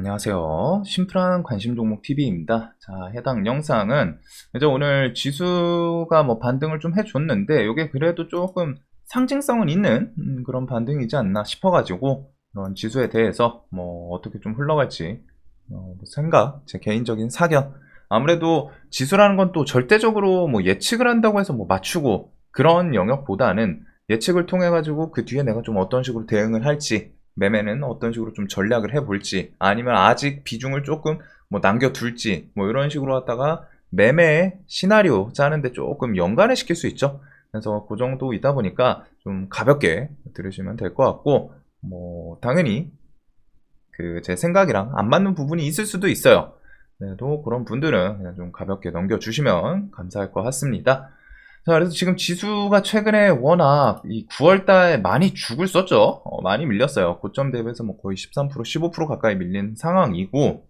안녕하세요. 심플한 관심 종목 TV입니다. 자, 해당 영상은 이제 오늘 지수가 뭐 반등을 좀 해줬는데 이게 그래도 조금 상징성은 있는 그런 반등이지 않나 싶어가지고 그런 지수에 대해서 뭐 어떻게 좀 흘러갈지 생각, 제 개인적인 사견. 아무래도 지수라는 건 또 절대적으로 뭐 예측을 한다고 해서 뭐 맞추고 그런 영역보다는 예측을 통해 가지고 그 뒤에 내가 좀 어떤 식으로 대응을 할지, 매매는 어떤 식으로 좀 전략을 해볼지, 아니면 아직 비중을 조금 뭐 남겨둘지, 뭐 이런 식으로 하다가 매매 시나리오 짜는데 조금 연관을 시킬 수 있죠. 그래서 그 정도이다 보니까 좀 가볍게 들으시면 될 것 같고, 뭐 당연히 그 제 생각이랑 안 맞는 부분이 있을 수도 있어요. 그래도 그런 분들은 그냥 좀 가볍게 넘겨주시면 감사할 것 같습니다. 자, 그래서 지금 지수가 최근에 워낙 이 9월달에 많이 죽을 썼죠. 많이 밀렸어요. 고점 대비해서 뭐 거의 13%, 15% 가까이 밀린 상황이고,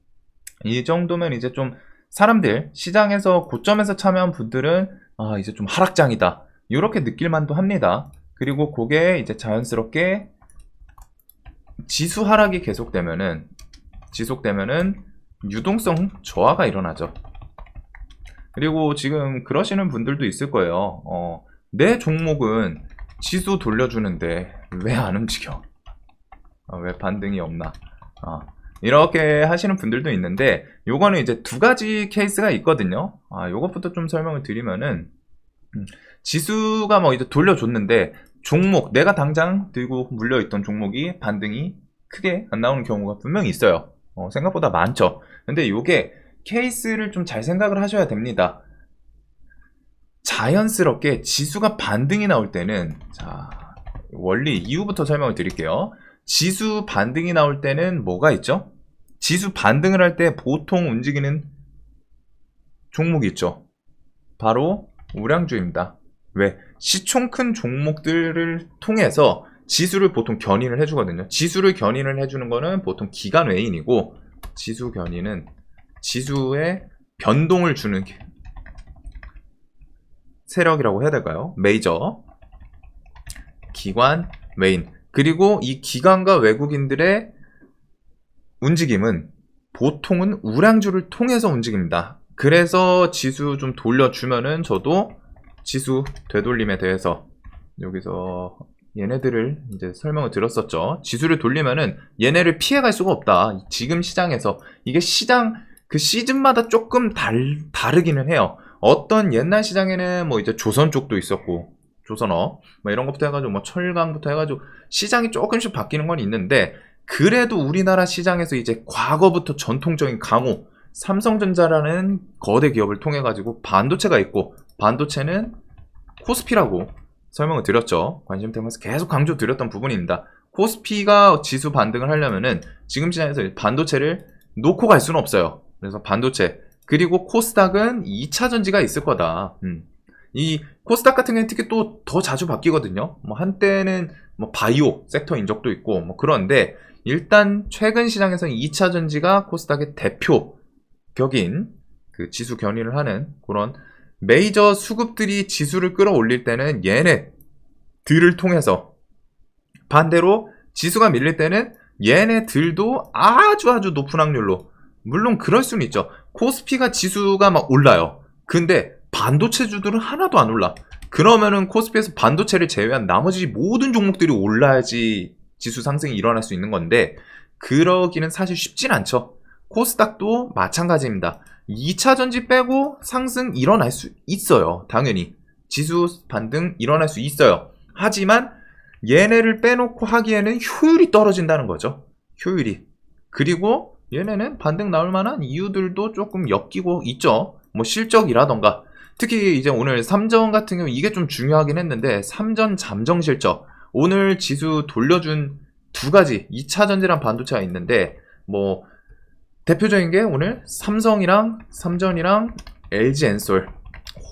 이 정도면 이제 좀 사람들, 시장에서 고점에서 참여한 분들은 아, 이제 좀 하락장이다, 이렇게 느낄 만도 합니다. 그리고 그게 이제 자연스럽게 지수 하락이 지속되면은 유동성 저하가 일어나죠. 그리고 지금 그러시는 분들도 있을 거예요. 내 종목은 지수 돌려주는데 왜 안 움직여? 왜 반등이 없나? 이렇게 하시는 분들도 있는데, 요거는 이제 두 가지 케이스가 있거든요. 요것부터 좀 설명을 드리면은, 지수가 뭐 이제 돌려줬는데 종목, 내가 당장 들고 물려있던 종목이 반등이 크게 안 나오는 경우가 분명히 있어요. 생각보다 많죠. 근데 요게 케이스를 좀 잘 생각을 하셔야 됩니다. 자연스럽게 지수가 반등이 나올 때는, 자, 원리 이유부터 설명을 드릴게요. 지수 반등이 나올 때는 뭐가 있죠? 지수 반등을 할 때 보통 움직이는 종목이 있죠. 바로 우량주입니다. 왜? 시총 큰 종목들을 통해서 지수를 보통 견인을 해주거든요. 지수를 견인을 해주는 거는 보통 기관 외인이고, 지수 견인은 지수에 변동을 주는 세력이라고 해야 될까요? 메이저, 기관, 외인. 그리고 이 기관과 외국인들의 움직임은 보통은 우량주를 통해서 움직입니다. 그래서 지수 좀 돌려주면은 저도 지수 되돌림에 대해서 여기서 얘네들을 이제 설명을 드렸었죠. 지수를 돌리면은 얘네를 피해갈 수가 없다. 지금 시장에서 이게 시장 그 시즌마다 조금 다르기는 해요. 어떤 옛날 시장에는 뭐 이제 조선 쪽도 있었고, 조선업 뭐 이런 것부터 해가지고 뭐 철강부터 해가지고 시장이 조금씩 바뀌는 건 있는데, 그래도 우리나라 시장에서 이제 과거부터 전통적인 강호 삼성전자라는 거대 기업을 통해 가지고 반도체가 있고, 반도체는 코스피라고 설명을 드렸죠. 관심 때문에 계속 강조 드렸던 부분입니다. 코스피가 지수 반등을 하려면은 지금 시장에서 반도체를 놓고 갈 수는 없어요. 그래서 반도체, 그리고 코스닥은 2차 전지가 있을 거다. 이 코스닥 같은 경우는 특히 또 더 자주 바뀌거든요. 뭐 한때는 뭐 바이오 섹터인 적도 있고 뭐 그런데, 일단 최근 시장에서는 2차 전지가 코스닥의 대표격인 그 지수 견인을 하는 그런 메이저 수급들이 지수를 끌어올릴 때는 얘네들을 통해서, 반대로 지수가 밀릴 때는 얘네들도 아주 높은 확률로, 물론 그럴 수는 있죠. 코스피가 지수가 막 올라요. 근데 반도체주들은 하나도 안 올라. 그러면은 코스피에서 반도체를 제외한 나머지 모든 종목들이 올라야지 지수 상승이 일어날 수 있는 건데, 그러기는 사실 쉽진 않죠. 코스닥도 마찬가지입니다. 2차 전지 빼고 상승 일어날 수 있어요. 당연히 지수 반등 일어날 수 있어요. 하지만 얘네를 빼놓고 하기에는 효율이 떨어진다는 거죠. 효율이. 그리고 얘네는 반등 나올 만한 이유들도 조금 엮이고 있죠. 뭐 실적이라던가, 특히 이제 오늘 삼전 같은 경우 이게 좀 중요하긴 했는데, 삼전 잠정 실적, 오늘 지수 돌려준 두 가지 2차 전지랑 반도체가 있는데, 뭐 대표적인 게 오늘 삼전이랑 LG엔솔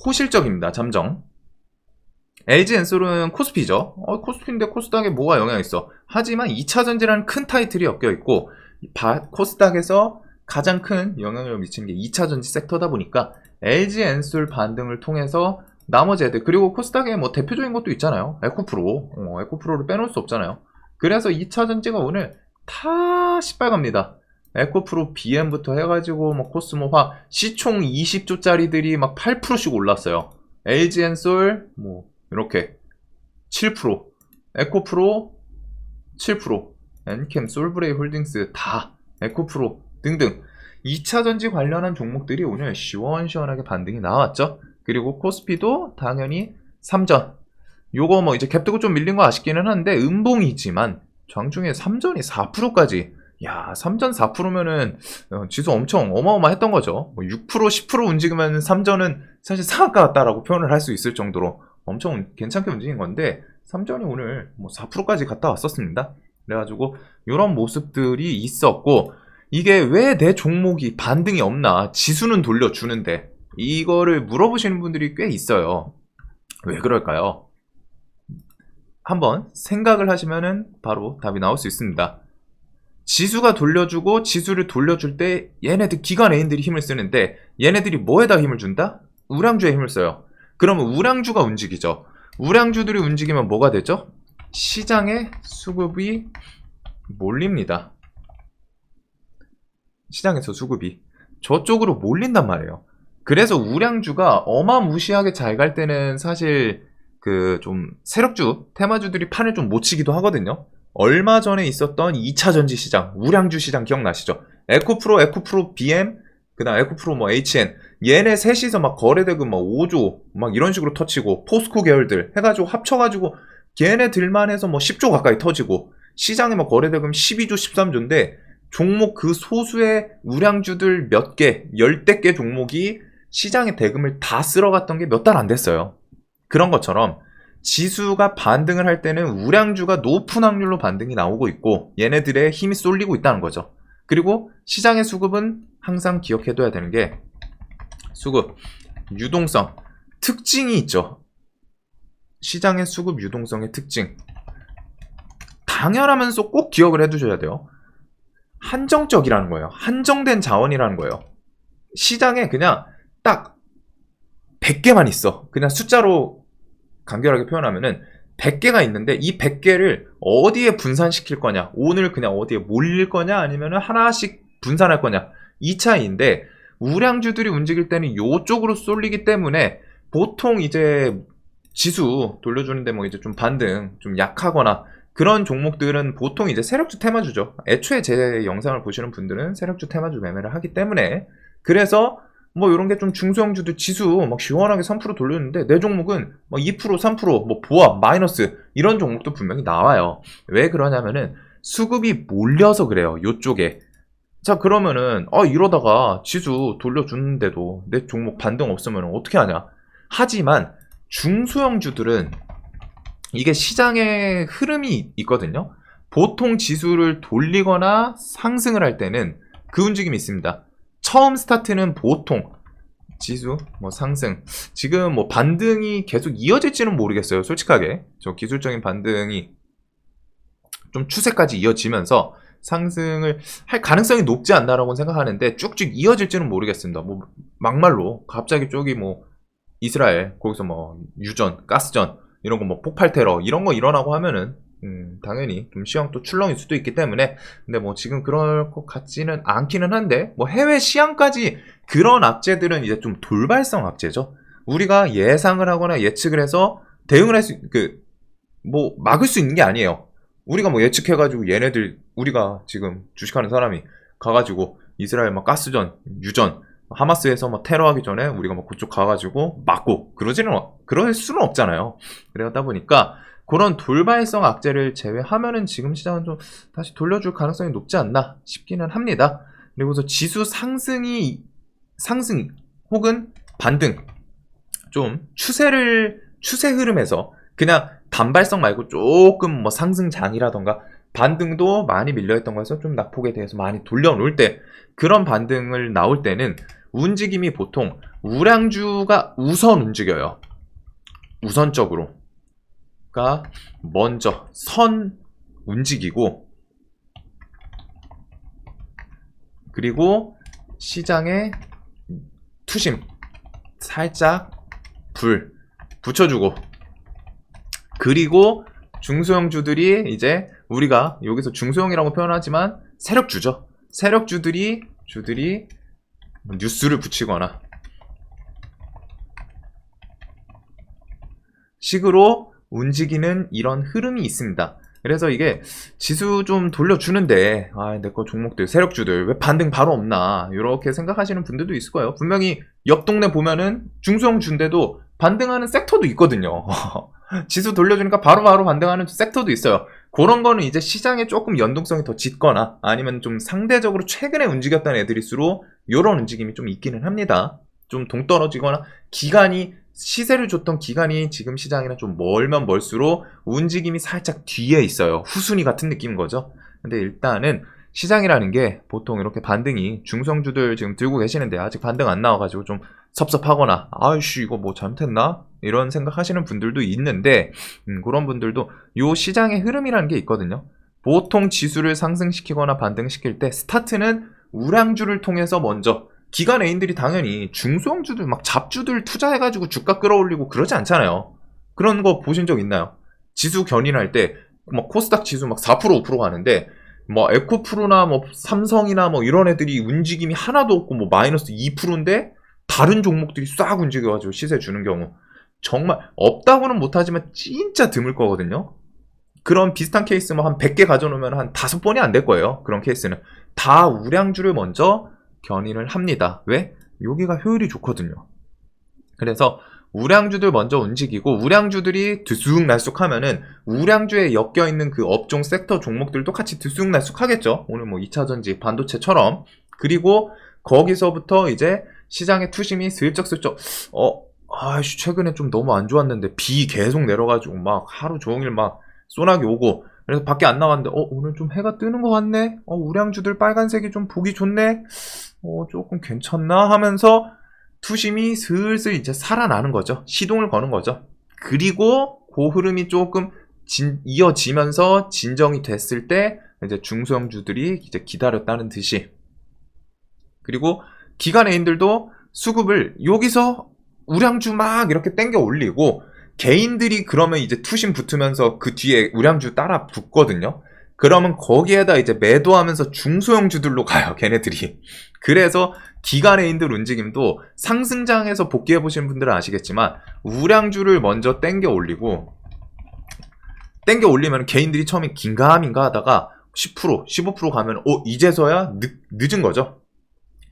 호실적입니다. 잠정. LG엔솔은 코스피죠. 코스피인데 코스닥에 뭐가 영향이 있어? 하지만 2차 전지라는 큰 타이틀이 엮여 있고, 코스닥에서 가장 큰 영향을 미치는 게 2차 전지 섹터다 보니까 LG엔솔 반등을 통해서 나머지 애들, 그리고 코스닥에 뭐 대표적인 것도 있잖아요. 에코프로를 빼놓을 수 없잖아요. 그래서 2차 전지가 오늘 다 시빨갑니다. 에코프로 BM부터 해가지고 뭐 코스모화 시총 20조짜리들이 막 8%씩 올랐어요. LG엔솔 뭐 이렇게 7%, 에코프로 7%, 엔캠, 솔브레이 홀딩스 다 에코프로 등등 2차전지 관련한 종목들이 오늘 시원시원하게 반등이 나왔죠. 그리고 코스피도 당연히 3전. 요거 뭐 이제 갭 뜨고 좀 밀린 거 아쉽기는 한데 음봉이지만 장중에 3전이 4%까지. 야, 3전 4%면은 지수 엄청 어마어마했던 거죠. 뭐 6%, 10% 움직이면 3전은 사실 상한가 같다라고 표현을 할 수 있을 정도로 엄청 괜찮게 움직인 건데 3전이 오늘 뭐 4%까지 갔다 왔었습니다. 그래가지고 이런 모습들이 있었고 이게 왜 내 종목이 반등이 없나 지수는 돌려주는데 이거를 물어보시는 분들이 꽤 있어요. 왜 그럴까요? 한번 생각을 하시면은 바로 답이 나올 수 있습니다. 지수가 돌려주고 지수를 돌려줄 때 얘네들 기관 A인들이 힘을 쓰는데 얘네들이 뭐에다 힘을 준다? 우량주에 힘을 써요. 그러면 우량주가 움직이죠. 우량주들이 움직이면 뭐가 되죠? 시장의 수급이 몰립니다. 시장에서 수급이 저쪽으로 몰린단 말이에요. 그래서 우량주가 어마무시하게 잘 갈 때는 사실 그 좀 세력주, 테마주들이 판을 좀 못 치기도 하거든요. 얼마 전에 있었던 2차 전지 시장, 우량주 시장 기억나시죠? 에코프로 BM, 그다음 에코프로 뭐 HN, 얘네 셋이서 막 거래대금 막 5조 막 이런 식으로 터치고 포스코 계열들 해가지고 합쳐가지고 걔네들만 해서 뭐 10조 가까이 터지고 시장에 막 거래대금 12조, 13조인데 종목 그 소수의 우량주들 몇 개, 열대 개 종목이 시장의 대금을 다 쓸어갔던 게 몇 달 안 됐어요. 그런 것처럼 지수가 반등을 할 때는 우량주가 높은 확률로 반등이 나오고 있고 얘네들의 힘이 쏠리고 있다는 거죠. 그리고 시장의 수급은 항상 기억해둬야 되는 게 수급, 유동성, 특징이 있죠. 시장의 수급 유동성의 특징. 당연하면서 꼭 기억을 해두셔야 돼요. 한정적이라는 거예요. 한정된 자원이라는 거예요. 시장에 그냥 딱 100개만 있어. 그냥 숫자로 간결하게 표현하면은 100개가 있는데 이 100개를 어디에 분산시킬 거냐, 오늘 그냥 어디에 몰릴 거냐, 아니면은 하나씩 분산할 거냐, 이 차이인데 우량주들이 움직일 때는 이쪽으로 쏠리기 때문에 보통 이제 지수 돌려주는데 뭐 이제 좀 반등, 좀 약하거나 그런 종목들은 보통 이제 세력주 테마주죠. 애초에 제 영상을 보시는 분들은 세력주 테마주 매매를 하기 때문에 그래서 뭐 이런 게 좀 중소형주들 지수 막 시원하게 3% 돌렸는데 내 종목은 막 2%, 3%, 뭐 보합, 마이너스 이런 종목도 분명히 나와요. 왜 그러냐면은 수급이 몰려서 그래요. 요쪽에. 자, 그러면은 이러다가 지수 돌려주는데도 내 종목 반등 없으면 어떻게 하냐? 하지만 중소형주들은 이게 시장의 흐름이 있거든요. 보통 지수를 돌리거나 상승을 할 때는 그 움직임이 있습니다. 처음 스타트는 보통 지수 뭐 상승, 지금 뭐 반등이 계속 이어질지는 모르겠어요. 솔직하게 저 기술적인 반등이 좀 추세까지 이어지면서 상승을 할 가능성이 높지 않나라고 생각하는데 쭉쭉 이어질지는 모르겠습니다. 뭐 막말로 갑자기 쪽이 뭐 이스라엘 거기서 뭐 유전, 가스전 이런 거 뭐 폭발 테러 이런 거 일어나고 하면은 당연히 좀 시황 또 출렁일 수도 있기 때문에 근데 뭐 지금 그럴 것 같지는 않기는 한데 뭐 해외 시황까지 그런 악재들은 이제 좀 돌발성 악재죠. 우리가 예상을 하거나 예측을 해서 대응을 할 수 뭐 막을 수 있는 게 아니에요. 우리가 뭐 예측해가지고 얘네들 우리가 지금 주식하는 사람이 가가지고 이스라엘 막 가스전, 유전, 하마스에서 막 테러하기 전에 우리가 막 그쪽 가가지고 막고 그럴 수는 없잖아요. 그러다 보니까 그런 돌발성 악재를 제외하면은 지금 시장은 좀 다시 돌려줄 가능성이 높지 않나 싶기는 합니다. 그리고서 지수 상승 혹은 반등 좀 추세 흐름에서 그냥 단발성 말고 조금 뭐 상승장이라던가 반등도 많이 밀려있던 거에서 좀 낙폭에 대해서 많이 돌려놓을 때 그런 반등을 나올 때는 움직임이 보통 우량주가 우선 움직여요. 우선적으로. 가 먼저 선 움직이고 그리고 시장에 투심 살짝 불 붙여주고 그리고 중소형주들이 이제 우리가 여기서 중소형이라고 표현하지만 세력주죠. 세력주들이 뉴스를 붙이거나 식으로 움직이는 이런 흐름이 있습니다. 그래서 이게 지수 좀 돌려주는데 내 거 종목들 세력주들 왜 반등 바로 없나 이렇게 생각하시는 분들도 있을 거예요. 분명히 옆 동네 보면은 중소형주인데도 반등하는 섹터도 있거든요. 지수 돌려주니까 바로바로 반등하는 섹터도 있어요. 그런 거는 이제 시장에 조금 연동성이 더 짙거나 아니면 좀 상대적으로 최근에 움직였던 애들일수록 이런 움직임이 좀 있기는 합니다. 좀 동떨어지거나 기간이 시세를 줬던 기간이 지금 시장이랑 좀 멀면 멀수록 움직임이 살짝 뒤에 있어요. 후순위 같은 느낌인 거죠. 근데 일단은 시장이라는 게 보통 이렇게 반등이 중성주들 지금 들고 계시는데 아직 반등 안 나와가지고 좀 섭섭하거나 아이씨 이거 뭐 잘못했나? 이런 생각하시는 분들도 있는데 그런 분들도 요 시장의 흐름이라는 게 있거든요. 보통 지수를 상승시키거나 반등시킬 때 스타트는 우량주를 통해서 먼저 기관 애인들이 당연히 중소형주들 막 잡주들 투자해가지고 주가 끌어올리고 그러지 않잖아요. 그런 거 보신 적 있나요? 지수 견인할 때 막 코스닥 지수 막 4% 5% 가는데 뭐 에코프로나 뭐 삼성이나 뭐 이런 애들이 움직임이 하나도 없고 뭐 마이너스 2%인데 다른 종목들이 싹 움직여가지고 시세 주는 경우 정말 없다고는 못하지만 진짜 드물 거거든요. 그런 비슷한 케이스 뭐 한 100개 가져놓으면 한 5번이 안 될 거예요. 그런 케이스는 다 우량주를 먼저 견인을 합니다. 왜? 여기가 효율이 좋거든요. 그래서 우량주들 먼저 움직이고 우량주들이 들쑥날쑥 하면은 우량주에 엮여있는 그 업종 섹터 종목들도 같이 들쑥날쑥 하겠죠. 오늘 뭐 2차전지 반도체처럼. 그리고 거기서부터 이제 시장의 투심이 슬쩍슬쩍 아이씨 최근에 좀 너무 안 좋았는데 비 계속 내려가지고 막 하루 종일 막 소나기 오고 그래서 밖에 안 나갔는데 오늘 좀 해가 뜨는 것 같네. 우량주들 빨간색이 좀 보기 좋네. 조금 괜찮나 하면서 투심이 슬슬 이제 살아나는 거죠. 시동을 거는 거죠. 그리고 그 흐름이 조금 이어지면서 진정이 됐을 때 이제 중소형주들이 이제 기다렸다는 듯이 그리고 기관 애인들도 수급을 여기서 우량주 막 이렇게 땡겨 올리고 개인들이 그러면 이제 투심 붙으면서 그 뒤에 우량주 따라 붙거든요. 그러면 거기에다 이제 매도하면서 중소형주들로 가요, 걔네들이. 그래서 기관애인들 움직임도 상승장에서 복귀해 보시는 분들은 아시겠지만 우량주를 먼저 땡겨 올리고 땡겨 올리면 개인들이 처음에 긴가민가 하다가 10%, 15% 가면 이제서야 늦은 거죠.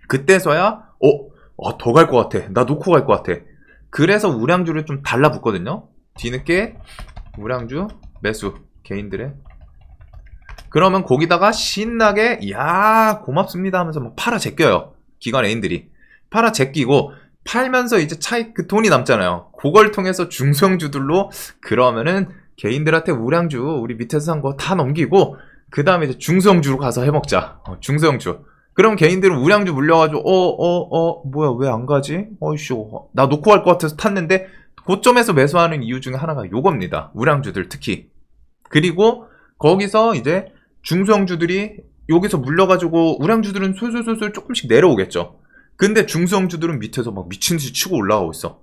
그때서야 더 갈 것 같아. 나 놓고 갈 것 같아. 그래서 우량주를 좀 달라붙거든요. 뒤늦게 우량주 매수 개인들의 그러면 거기다가 신나게 야 고맙습니다 하면서 막 팔아 제껴요. 기관 애인들이 팔아 제끼고 팔면서 이제 차익 그 돈이 남잖아요. 그걸 통해서 중소형주들로 그러면은 개인들한테 우량주 우리 밑에서 산 거 다 넘기고 그 다음에 이제 중소형주로 가서 해먹자. 중소형주. 그럼 개인들은 우량주 물려가지고 뭐야 왜 안 가지? 어이씨 나 놓고 갈 것 같아서 탔는데 고점에서 매수하는 이유 중에 하나가 요겁니다. 우량주들 특히. 그리고 거기서 이제 중소형주들이 여기서 물려가지고 우량주들은 솔솔솔솔 조금씩 내려오겠죠. 근데 중소형주들은 밑에서 막 미친듯이 치고 올라가고 있어.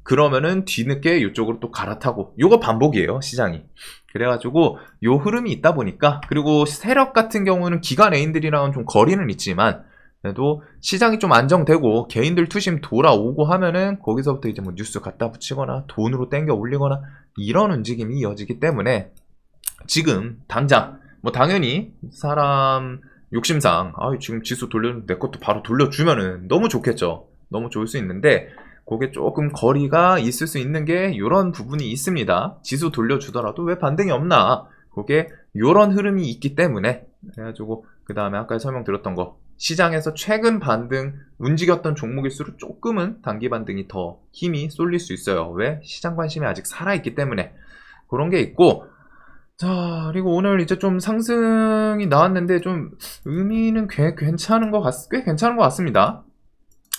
그러면은 뒤늦게 이쪽으로 또 갈아타고 요거 반복이에요 시장이. 그래가지고 요 흐름이 있다 보니까 그리고 세력 같은 경우는 기관 애인들이랑은 좀 거리는 있지만 그래도 시장이 좀 안정되고 개인들 투심 돌아오고 하면은 거기서부터 이제 뭐 뉴스 갖다 붙이거나 돈으로 땡겨 올리거나 이런 움직임이 이어지기 때문에 지금 당장 뭐 당연히 사람 욕심상 지금 지수 내 것도 바로 돌려주면은 너무 좋겠죠. 너무 좋을 수 있는데 그게 조금 거리가 있을 수 있는 게 이런 부분이 있습니다. 지수 돌려주더라도 왜 반등이 없나? 그게 이런 흐름이 있기 때문에 그래가지고 그 다음에 아까 설명드렸던 거 시장에서 최근 반등 움직였던 종목일수록 조금은 단기 반등이 더 힘이 쏠릴 수 있어요. 왜? 시장 관심이 아직 살아있기 때문에 그런 게 있고 자 그리고 오늘 이제 좀 상승이 나왔는데 좀 의미는 꽤 괜찮은 것 같습니다.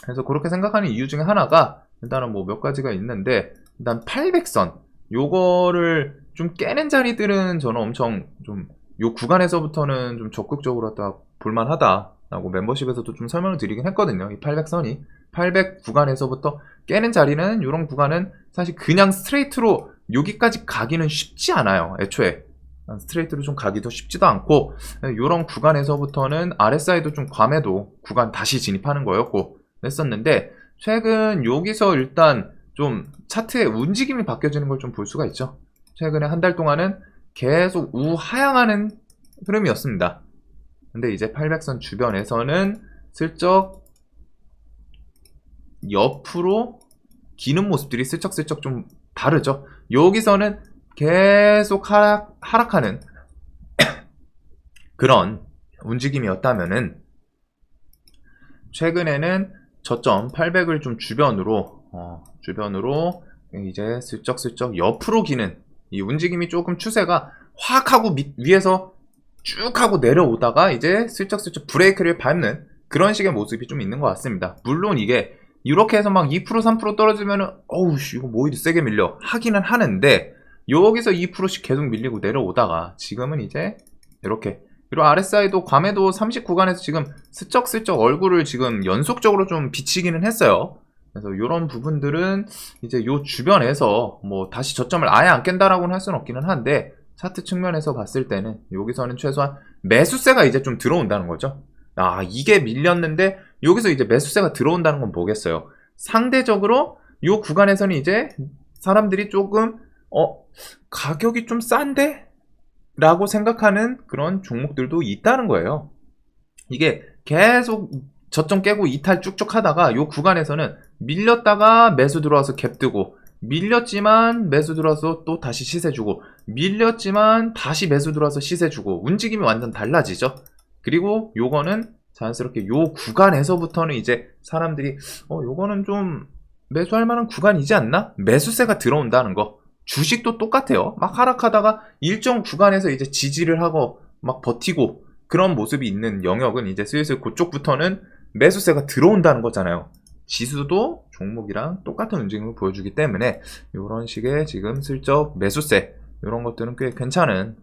그래서 그렇게 생각하는 이유 중에 하나가 일단은 뭐 몇 가지가 있는데 일단 800선 요거를 좀 깨는 자리들은 저는 엄청 좀 요 구간에서부터는 좀 적극적으로 볼만하다라고 멤버십에서도 좀 설명을 드리긴 했거든요. 이 800선이 800 구간에서부터 깨는 자리는 이런 구간은 사실 그냥 스트레이트로 여기까지 가기는 쉽지 않아요. 애초에 스트레이트로 좀 가기도 쉽지도 않고 이런 구간에서부터는 RSI도 좀 과매도 구간 다시 진입하는 거였고 했었는데 최근 여기서 일단 좀 차트의 움직임이 바뀌어지는 걸 좀 볼 수가 있죠. 최근에 한 달 동안은 계속 우하향하는 흐름이었습니다. 근데 이제 800선 주변에서는 슬쩍 옆으로 기는 모습들이 슬쩍슬쩍 좀 다르죠. 여기서는 계속 하락하는 그런 움직임이었다면은 최근에는 저점 800을 좀 주변으로 이제 슬쩍슬쩍 옆으로 기는 이 움직임이 조금 추세가 확 하고 위에서 쭉 하고 내려오다가 이제 슬쩍슬쩍 브레이크를 밟는 그런 식의 모습이 좀 있는 것 같습니다. 물론 이게 이렇게 해서 막 2% 3% 떨어지면은 어우 이거 뭐 이리 세게 밀려 하기는 하는데 여기서 2%씩 계속 밀리고 내려오다가 지금은 이제 이렇게 그리고 RSI도 과매도 30 구간에서 지금 슬쩍슬쩍 얼굴을 지금 연속적으로 좀 비치기는 했어요. 그래서 이런 부분들은 이제 요 주변에서 뭐 다시 저점을 아예 안 깬다라고는 할 수는 없기는 한데 차트 측면에서 봤을 때는 여기서는 최소한 매수세가 이제 좀 들어온다는 거죠. 아 이게 밀렸는데 여기서 이제 매수세가 들어온다는 건 뭐겠어요. 상대적으로 요 구간에서는 이제 사람들이 조금 가격이 좀 싼데? 라고 생각하는 그런 종목들도 있다는 거예요. 이게 계속 저점 깨고 이탈 쭉쭉 하다가 요 구간에서는 밀렸다가 매수 들어와서 갭 뜨고 밀렸지만 매수 들어와서 또 다시 시세 주고 밀렸지만 다시 매수 들어와서 시세 주고 움직임이 완전 달라지죠. 그리고 요거는 자연스럽게 요 구간에서부터는 이제 사람들이 요거는 좀 매수할 만한 구간이지 않나? 매수세가 들어온다는 거. 주식도 똑같아요. 막 하락하다가 일정 구간에서 이제 지지를 하고 막 버티고 그런 모습이 있는 영역은 이제 슬슬 그쪽부터는 매수세가 들어온다는 거잖아요. 지수도 종목이랑 똑같은 움직임을 보여주기 때문에 이런 식의 지금 슬쩍 매수세 이런 것들은 꽤 괜찮은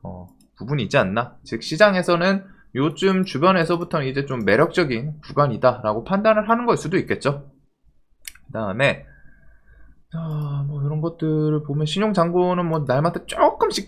부분이 있지 않나. 즉 시장에서는 요즘 주변에서부터는 이제 좀 매력적인 구간이다 라고 판단을 하는 걸 수도 있겠죠. 그 다음에 뭐 이런 것들을 보면 신용잔고는 뭐 날마다 조금씩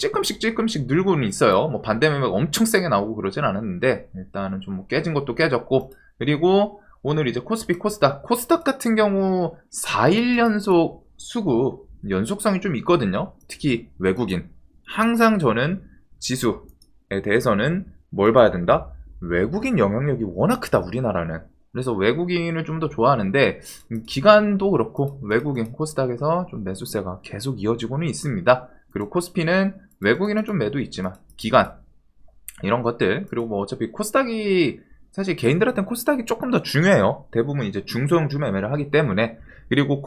늘고는 있어요. 뭐 반대매매가 엄청 세게 나오고 그러진 않았는데 일단은 좀 뭐 깨진 것도 깨졌고 그리고 오늘 이제 코스피 코스닥 같은 경우 4일 연속 수급 연속성이 좀 있거든요. 특히 외국인 항상 저는 지수에 대해서는 뭘 봐야 된다? 외국인 영향력이 워낙 크다 우리나라는. 그래서 외국인을 좀 더 좋아하는데 기관도 그렇고 외국인 코스닥에서 좀 매수세가 계속 이어지고는 있습니다. 그리고 코스피는 외국인은 좀 매도 있지만 기관 이런 것들 그리고 뭐 어차피 코스닥이 사실 개인들한테는 코스닥이 조금 더 중요해요. 대부분 이제 중소형주 매매를 하기 때문에 그리고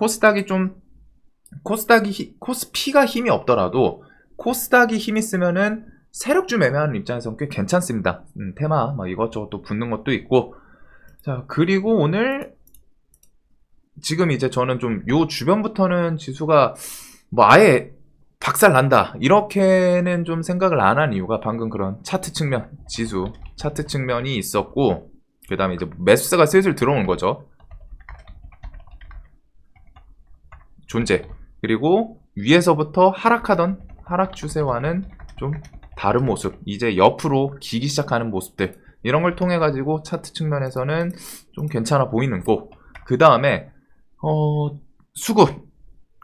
코스피가 힘이 없더라도 코스닥이 힘 있으면은 세력주 매매하는 입장에서는 꽤 괜찮습니다. 테마 막 이것저것 또 붙는 것도 있고 자, 그리고 오늘 지금 이제 저는 좀 요 주변부터는 지수가 뭐 아예 박살 난다 이렇게는 좀 생각을 안 한 이유가 방금 그런 차트 측면 지수 차트 측면이 있었고 그 다음에 이제 매수세가 슬슬 들어오는 거죠. 존재 그리고 위에서부터 하락하던 하락 추세와는 좀 다른 모습 이제 옆으로 기기 시작하는 모습들 이런 걸 통해 가지고 차트 측면에서는 좀 괜찮아 보이는 거. 그 다음에 수급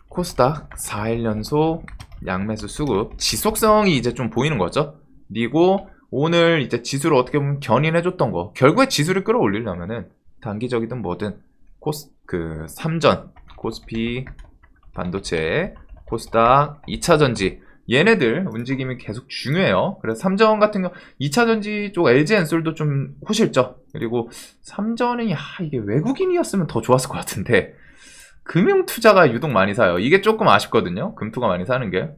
코스닥 4일 연속 양매수 수급 지속성이 이제 좀 보이는 거죠. 그리고 오늘 이제 지수를 어떻게 보면 견인해줬던 거 결국에 지수를 끌어올리려면은 단기적이든 뭐든 삼전 코스피 반도체 코스닥 2차전지 얘네들 움직임이 계속 중요해요. 그래서 삼전 같은 경우 2차전지 쪽 LG엔솔도 좀 호실죠. 그리고 삼전이 이게 외국인이었으면 더 좋았을 것 같은데 금융투자가 유독 많이 사요. 이게 조금 아쉽거든요. 금투가 많이 사는 게.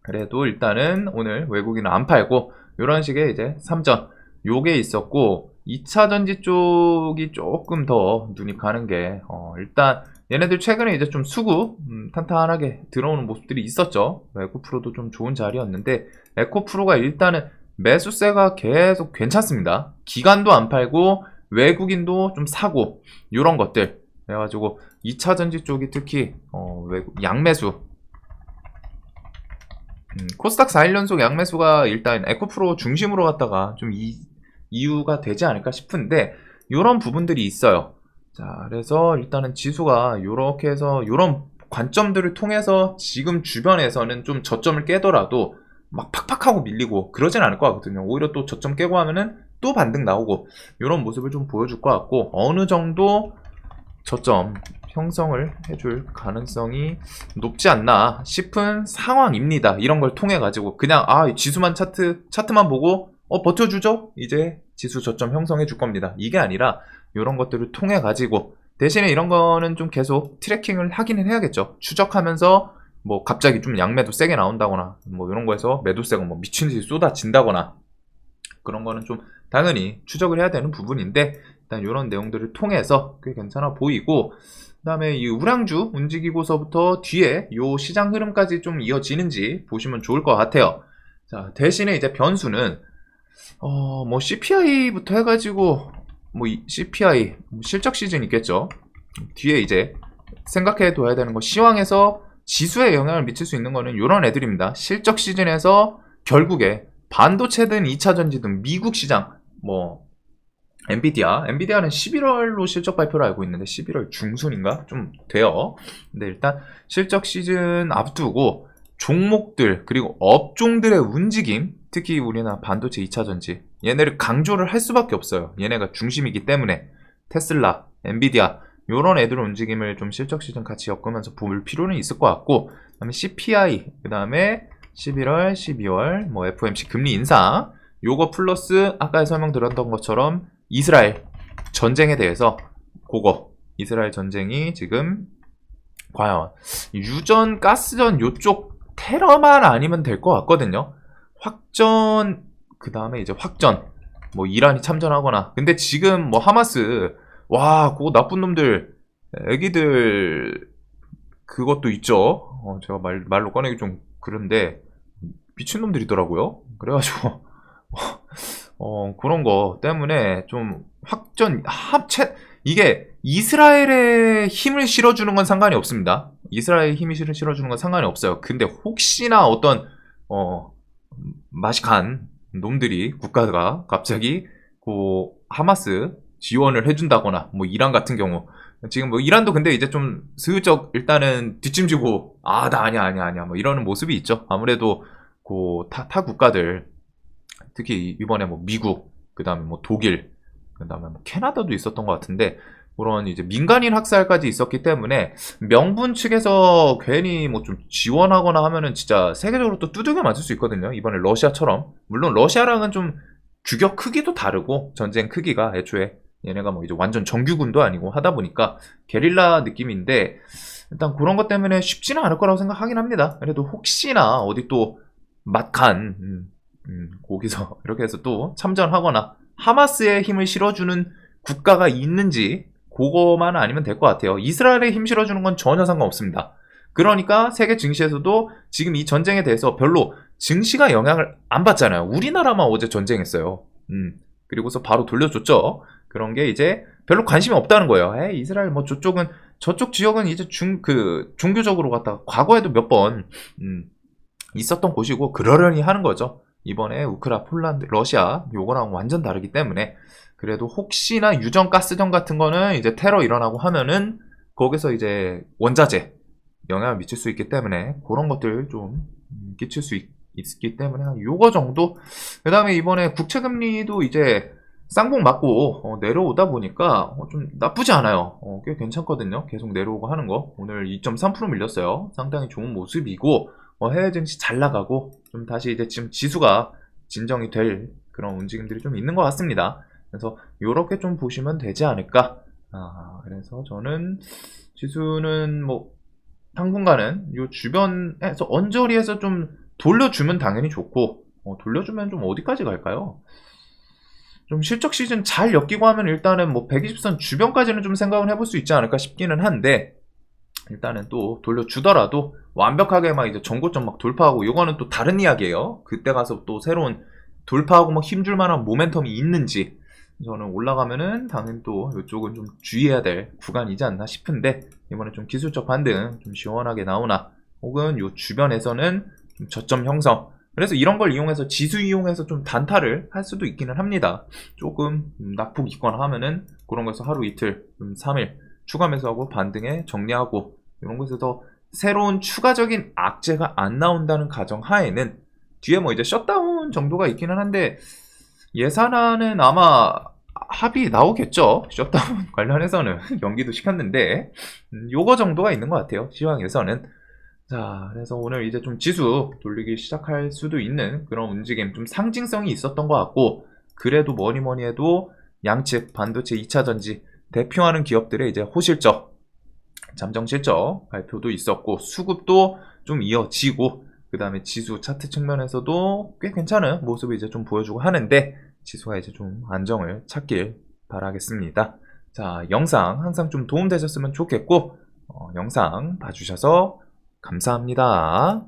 그래도 일단은 오늘 외국인은 안 팔고 이런 식의 이제 삼전 요게 있었고 2차전지 쪽이 조금 더 눈이 가는 게 일단 얘네들 최근에 이제 좀 수급 탄탄하게 들어오는 모습들이 있었죠. 에코프로도 좀 좋은 자리였는데 에코프로가 일단은 매수세가 계속 괜찮습니다. 기관도 안 팔고 외국인도 좀 사고 이런 것들 그래가지고 2차전지 쪽이 특히 양매수 코스닥 4일 연속 양매수가 일단 에코프로 중심으로 갔다가 좀 이유가 되지 않을까 싶은데 이런 부분들이 있어요. 자, 그래서 일단은 지수가 이렇게 해서 이런 관점들을 통해서 지금 주변에서는 좀 저점을 깨더라도 막 팍팍하고 밀리고 그러진 않을 것 같거든요. 오히려 또 저점 깨고 하면은 또 반등 나오고 이런 모습을 좀 보여줄 것 같고, 어느 정도 저점 형성을 해줄 가능성이 높지 않나 싶은 상황입니다. 이런 걸 통해 가지고 그냥 지수만 차트만 보고 버텨주죠, 이제 지수 저점 형성해 줄 겁니다, 이게 아니라 이런 것들을 통해 가지고, 대신에 이런 거는 좀 계속 트래킹을 하기는 해야겠죠. 추적하면서 뭐 갑자기 좀 양매도 세게 나온다거나 뭐 이런 거에서 매도세가 뭐 미친듯이 쏟아진다거나 그런 거는 좀 당연히 추적을 해야 되는 부분인데, 일단 이런 내용들을 통해서 꽤 괜찮아 보이고, 그 다음에 이 우량주 움직이고서부터 뒤에 요 시장 흐름까지 좀 이어지는지 보시면 좋을 것 같아요. 자, 대신에 이제 변수는 뭐 CPI부터 해가지고 뭐 CPI 실적 시즌 있겠죠. 뒤에 이제 생각해 둬야 되는 거, 시황에서 지수에 영향을 미칠 수 있는 거는 이런 애들입니다. 실적 시즌에서 결국에 반도체든 2차전지든 미국 시장, 뭐 엔비디아는 11월로 실적 발표를 알고 있는데 11월 중순인가 좀 돼요. 근데 일단 실적 시즌 앞두고 종목들 그리고 업종들의 움직임, 특히 우리나라 반도체 2차전지, 얘네를 강조를 할 수밖에 없어요. 얘네가 중심이기 때문에 테슬라, 엔비디아 요런 애들 움직임을 좀 실적 시즌 같이 엮으면서 볼 필요는 있을 것 같고, 그 다음에 CPI, 그 다음에 11월, 12월 뭐 FOMC 금리 인상, 요거 플러스 아까 설명드렸던 것처럼 이스라엘 전쟁에 대해서, 그거 이스라엘 전쟁이 지금 과연 유전, 가스전 요쪽 테러만 아니면 될 것 같거든요. 확전, 그 다음에 이제 확전, 뭐 이란이 참전하거나. 근데 지금 뭐 하마스, 와 그거 나쁜 놈들, 애기들 그것도 있죠. 제가 말로 꺼내기 좀 그런데 미친놈들이더라고요. 그래가지고 그런 거 때문에 좀 확전 합체, 이게 이스라엘의 힘을 실어주는 건 상관이 없습니다. 이스라엘의 힘이 실어주는 건 상관이 없어요. 근데 혹시나 어떤 맛이 간 놈들이, 국가가 갑자기 그 하마스 지원을 해준다거나, 뭐 이란 같은 경우, 지금 뭐 이란도 근데 이제 좀 슬쩍 일단은 뒷짐지고 나 아니야 뭐 이러는 모습이 있죠. 아무래도 그 타 국가들, 특히 이번에 뭐 미국, 그 다음에 뭐 독일, 그 다음에 뭐 캐나다도 있었던 것 같은데, 그런 이제 민간인 학살까지 있었기 때문에 명분 측에서 괜히 뭐 좀 지원하거나 하면은 진짜 세계적으로 또 두들겨 맞을 수 있거든요. 이번에 러시아처럼. 물론 러시아랑은 좀 규격 크기도 다르고, 전쟁 크기가 애초에 얘네가 뭐 이제 완전 정규군도 아니고 하다 보니까 게릴라 느낌인데, 일단 그런 것 때문에 쉽지는 않을 거라고 생각하긴 합니다. 그래도 혹시나 어디 또 맛간 거기서 이렇게 해서 또 참전하거나 하마스의 힘을 실어주는 국가가 있는지, 그거만 아니면 될 것 같아요. 이스라엘의 힘 실어주는 건 전혀 상관없습니다. 그러니까 세계 증시에서도 지금 이 전쟁에 대해서 별로 증시가 영향을 안 받잖아요. 우리나라만 어제 전쟁했어요. 그리고서 바로 돌려줬죠. 그런 게 이제 별로 관심이 없다는 거예요. 이스라엘 뭐 저쪽 지역은 이제 종교적으로 갖다가 과거에도 몇 번 있었던 곳이고 그러려니 하는 거죠. 이번에 우크라, 폴란드, 러시아 요거랑 완전 다르기 때문에. 그래도 혹시나 유전, 가스전 같은 거는 이제 테러 일어나고 하면은 거기서 이제 원자재 영향을 미칠 수 있기 때문에 그런 것들 좀 끼칠 수 있기 때문에 요거 정도. 그 다음에 이번에 국채금리도 이제 쌍봉 맞고 내려오다 보니까 좀 나쁘지 않아요. 꽤 괜찮거든요. 계속 내려오고 하는 거. 오늘 2.3% 밀렸어요. 상당히 좋은 모습이고, 해외 증시 잘 나가고 좀 다시 이제 지금 지수가 진정이 될 그런 움직임들이 좀 있는 것 같습니다. 그래서 요렇게 좀 보시면 되지 않을까. 그래서 저는 지수는 뭐 당분간은 요 주변에서 언저리에서 좀 돌려주면 당연히 좋고, 돌려주면 좀 어디까지 갈까요? 좀 실적 시즌 잘 엮이고 하면 일단은 뭐 120선 주변까지는 좀 생각을 해볼 수 있지 않을까 싶기는 한데, 일단은 또 돌려주더라도 완벽하게 막 이제 전고점 막 돌파하고 이거는 또 다른 이야기예요. 그때 가서 또 새로운 돌파하고 막 힘줄 만한 모멘텀이 있는지, 저는 올라가면은 당연히 또 이쪽은 좀 주의해야 될 구간이지 않나 싶은데, 이번에 좀 기술적 반등 좀 시원하게 나오나, 혹은 요 주변에서는 좀 저점 형성. 그래서 이런 걸 이용해서 지수 이용해서 좀 단타를 할 수도 있기는 합니다. 조금 낙폭 있거나 하면은 그런 거에서 하루 이틀, 3일 추가 매수하고 반등에 정리하고 이런 곳에서 새로운 추가적인 악재가 안 나온다는 가정 하에는 뒤에 뭐 이제 셧다운 정도가 있기는 한데 예산안은 아마 합의 나오겠죠. 셧다운 관련해서는 연기도 시켰는데 요거 정도가 있는 것 같아요. 시황에서는. 자, 그래서 오늘 이제 좀 지수 돌리기 시작할 수도 있는 그런 움직임, 좀 상징성이 있었던 것 같고, 그래도 뭐니 해도 양측 반도체 2차 전지 대표하는 기업들의 이제 호실적, 잠정 실적 발표도 있었고, 수급도 좀 이어지고, 그 다음에 지수 차트 측면에서도 꽤 괜찮은 모습을 이제 좀 보여주고 하는데, 지수가 이제 좀 안정을 찾길 바라겠습니다. 자, 영상 항상 좀 도움되셨으면 좋겠고, 영상 봐주셔서 감사합니다.